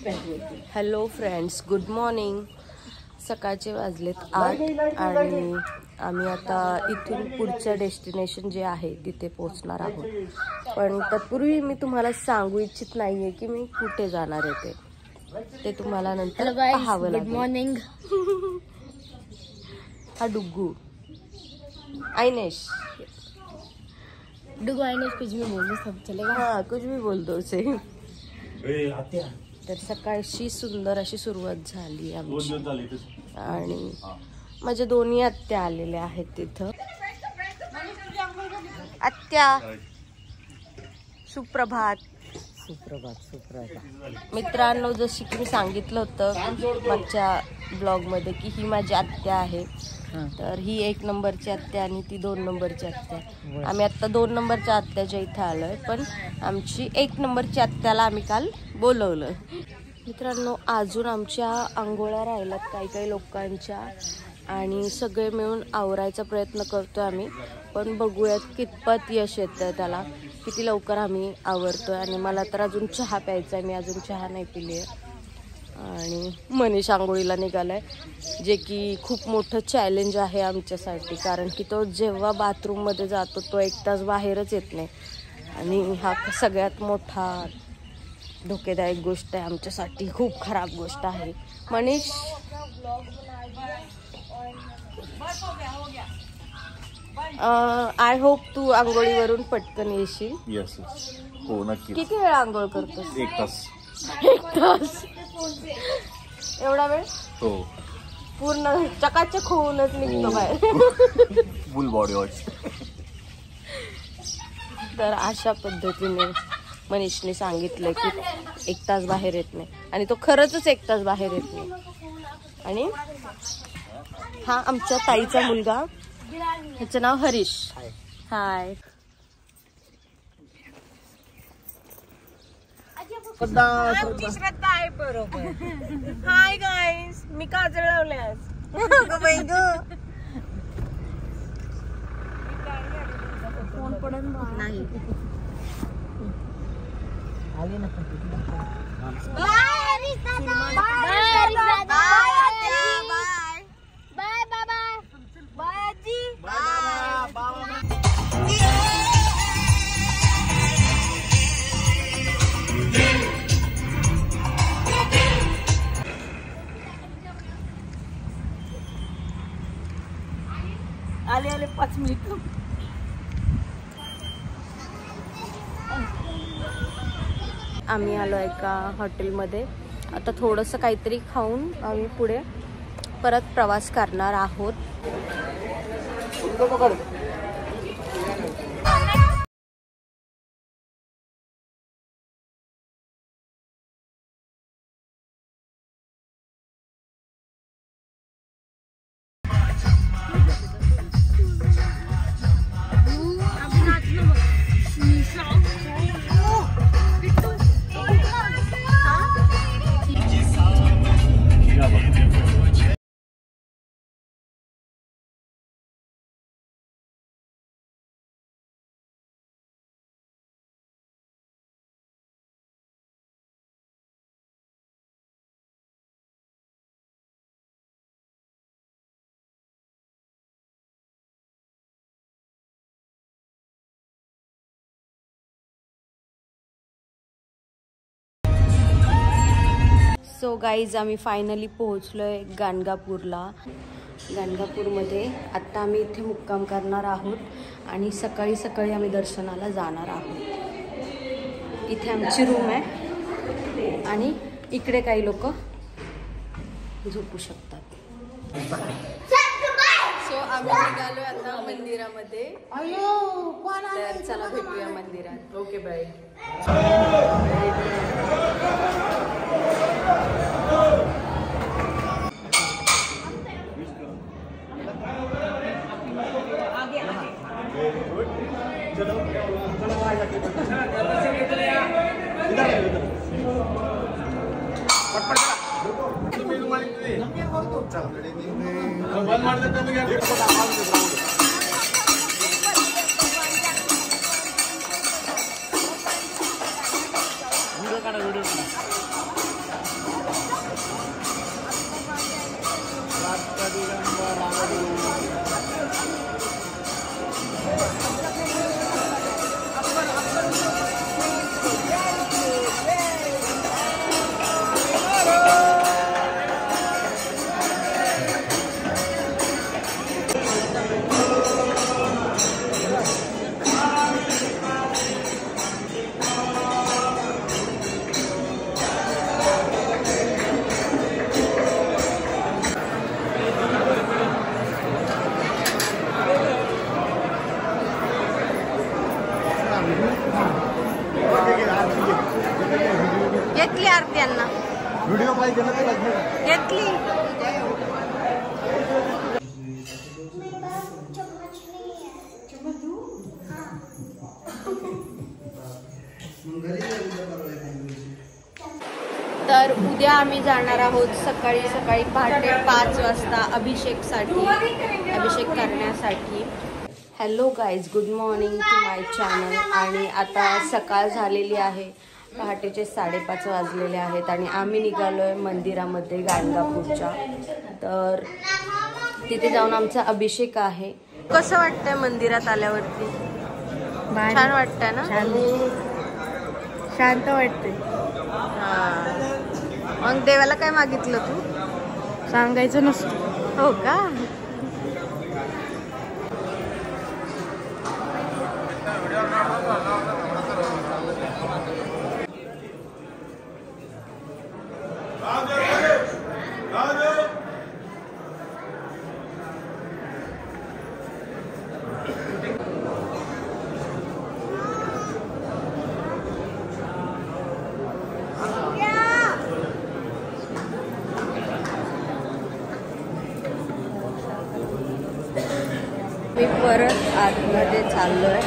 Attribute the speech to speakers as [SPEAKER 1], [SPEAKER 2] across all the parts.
[SPEAKER 1] Hello friends, good morning. सकाळचे वाजलेत 8 आणि आम्ही आता इथून पुढच्या डेस्टिनेशन जे आहे तिथे पोहोचणार आहोत. पण तत्पूर्वी मी तुम्हाला सांगू इच्छित नाहीये की मी कुठे जाणार आहे ते तुम्हाला नंतर पाहावं लागेल.
[SPEAKER 2] Good morning.
[SPEAKER 1] हा डुग्गू आइनेश.
[SPEAKER 2] डुग्गू आइनेश कुछ भी बोल दो, सब चलेगा.
[SPEAKER 1] हाँ, कुछ भी बोल दो उसे. तर सकाळची सुंदर अशी सुरुवात झाली आमची आणि माझ्या दोन्ही आत्या आलेल्या आहेत तिथं. आत्या सुप्रभात. मित्रांनो, जशी की मी सांगितलं होतं मागच्या ब्लॉग मध्ये की ही माझी आत्या आहे. तर ही 1 नंबरची आत्या आणि ती 2 नंबरची आत्या. आम्ही आता 2 नंबरच्या आत्याच्या इथे आलोय, पण आमची 1 नंबरची आत्याला आम्ही काल बोलवलं. मित्रांनो, अजून आमच्या आंघोळ्या राहिल्यात काही लोकांच्या आणि सगळे मिळून आवरायचा प्रयत्न करतोय आम्ही. पण बघूयात कितपत यश येतं त्याला, किती लवकर आम्ही आवरतोय. आणि मला तर अजून चहा प्यायचा आहे, मी अजून चहा नाही पिली आहे. आणि मनीष आंघोळीला निघालाय, जे की खूप मोठं चॅलेंज आहे आमच्यासाठी, कारण की तो जेव्हा बाथरूममध्ये जातो तो 1 तास बाहेरच येत नाही. आणि हा सगळ्यात मोठा धोकेदायक गोष्ट आहे आमच्यासाठी, खूप खराब गोष्ट आहे. मनीष, आय होप तू आंघोळीवरून पटकन येशील.
[SPEAKER 3] यस, हो नक्की.
[SPEAKER 1] किती वेळ आंघोळ करतोस?
[SPEAKER 3] 1 तास.
[SPEAKER 1] 1 तास? एवढा वेळ?
[SPEAKER 3] हो,
[SPEAKER 1] पूर्ण चकाचक होऊनच निघतो बाहेर.
[SPEAKER 3] फुल बॉडी वॉश.
[SPEAKER 1] तर अशा पद्धतीने मनीषने सांगितलं की 1 तास बाहेर येत नाही, आणि तो खरंच 1 तास बाहेर येत नाही. आणि हा आमच्या ताईचा मुलगा, ह्याचं नाव हरीश. हाय. श्रद्धा आहे बरोबर. हाय गाईस, मी काजळ लावले आज.
[SPEAKER 2] फोन पडन नाही.
[SPEAKER 1] आली ना. आले 5 मिनिट. आम्ही आलो एका हॉटेलमध्ये. आता थोडंसं काहीतरी खाऊन आम्ही पुढे परत प्रवास करणार आहोत. सो गाईज, आम्ही फायनली पोहोचलोय गाणगापूरला. गाणगापूरमध्ये आत्ता आम्ही इथे मुक्काम करणार आहोत आणि सकाळी सकाळी आम्ही दर्शनाला जाणार आहोत. इथे आमची रूम आहे आणि इकडे काही लोक झोपू शकतात. सो आम्ही निघालो आता मंदिरामध्ये. तर चला भेटूया मंदिरात. Okay, bye.
[SPEAKER 3] व्हिडिओ पाहिजे ना त्याला
[SPEAKER 1] घेतली. तर उद्या आम्ही जाणार आहोत सकाळी सकाळी पहाटे 5 वाजता अभिषेक करण्यासाठी. Hello guys, good morning to my channel. आणि आता सकाळ झालेली आहे, पहाटेचे 5:30 वाजलेले आहेत आणि आम्ही निघालो आहे मंदिरामध्ये गाणगापूरच्या. तर तिथे जाऊन आमचा अभिषेक आहे. कसं वाटतंय मंदिरात आल्यावरती? छान वाटतंय ना?
[SPEAKER 2] शांत वाटते.
[SPEAKER 1] मग देवाला काय मागितलं तू?
[SPEAKER 2] सांगायचं नसतं.
[SPEAKER 1] हो का? मी परत आतमध्ये चाललोय.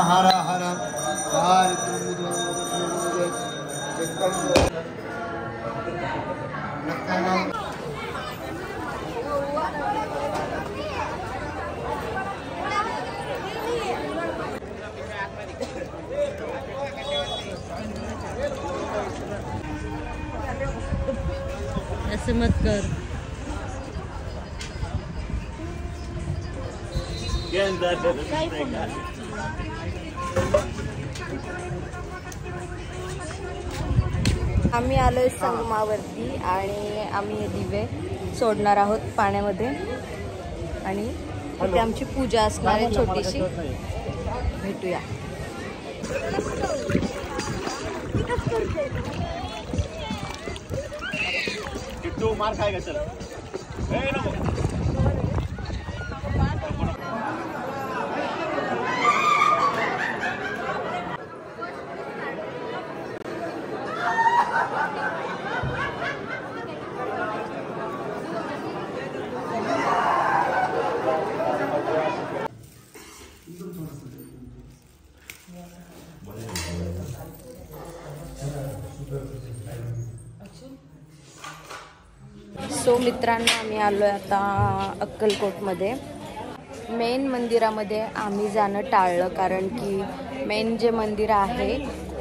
[SPEAKER 3] हर हर
[SPEAKER 1] ऐसे मत कर. आम्ही आलोय संगमावरती आणि आम्ही हे दिवे सोडणार आहोत पाण्यामध्ये आणि इथे आमची पूजा असणार आहे छोटीशी. भेटूया.
[SPEAKER 3] मार खाएगा चल.
[SPEAKER 1] सो मित्रांनो, आम्ही आलोय आता अक्कलकोटमध्ये. मेन मंदिरामध्ये आम्ही जाणं टाळलं कारण की मेन जे मंदिर आहे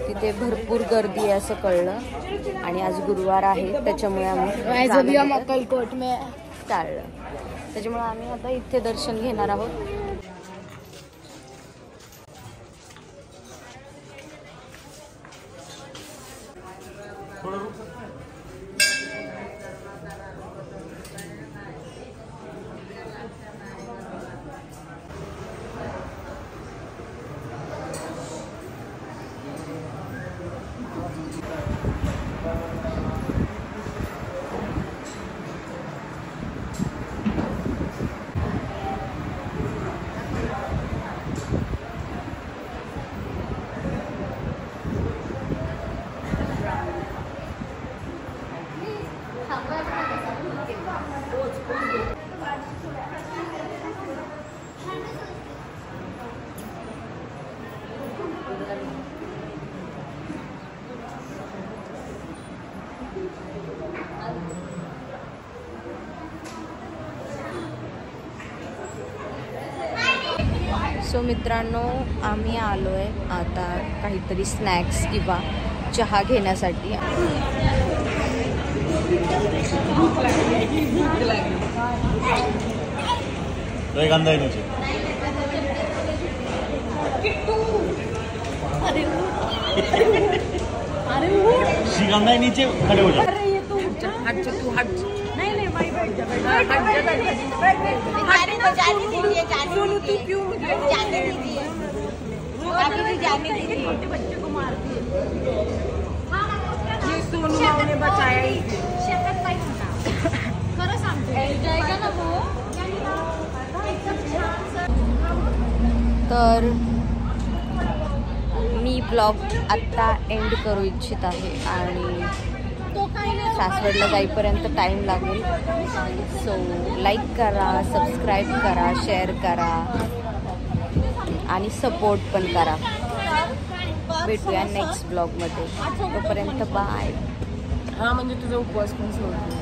[SPEAKER 1] तिथे भरपूर गर्दी आहे असं कळलं आणि आज गुरुवार आहे त्याच्यामुळे आम्ही
[SPEAKER 2] अक्कलकोट में
[SPEAKER 1] टाळलं. त्याच्यामुळे आम्ही आता इथे दर्शन घेणार आहोत. सो मित्रांनो, आम्ही आलोय आता काहीतरी स्नॅक्स किंवा चहा घेण्यासाठी.
[SPEAKER 3] कांदा आहे नीचे. श्रीगंधा है नीचे खड़े हो जाओ।
[SPEAKER 1] तर मी ब्लॉग आत्ता एंड करू इच्छित आहे आणि सासवडला जाईपर्यंत टाईम लागेल. सो लाईक करा, सबस्क्राईब करा, शेअर करा आणि सपोर्ट पण करा. भेटूया नेक्स्ट ब्लॉगमध्ये. तोपर्यंत बाय.
[SPEAKER 2] हा म्हणजे तुझा उपवास पण सोडतो.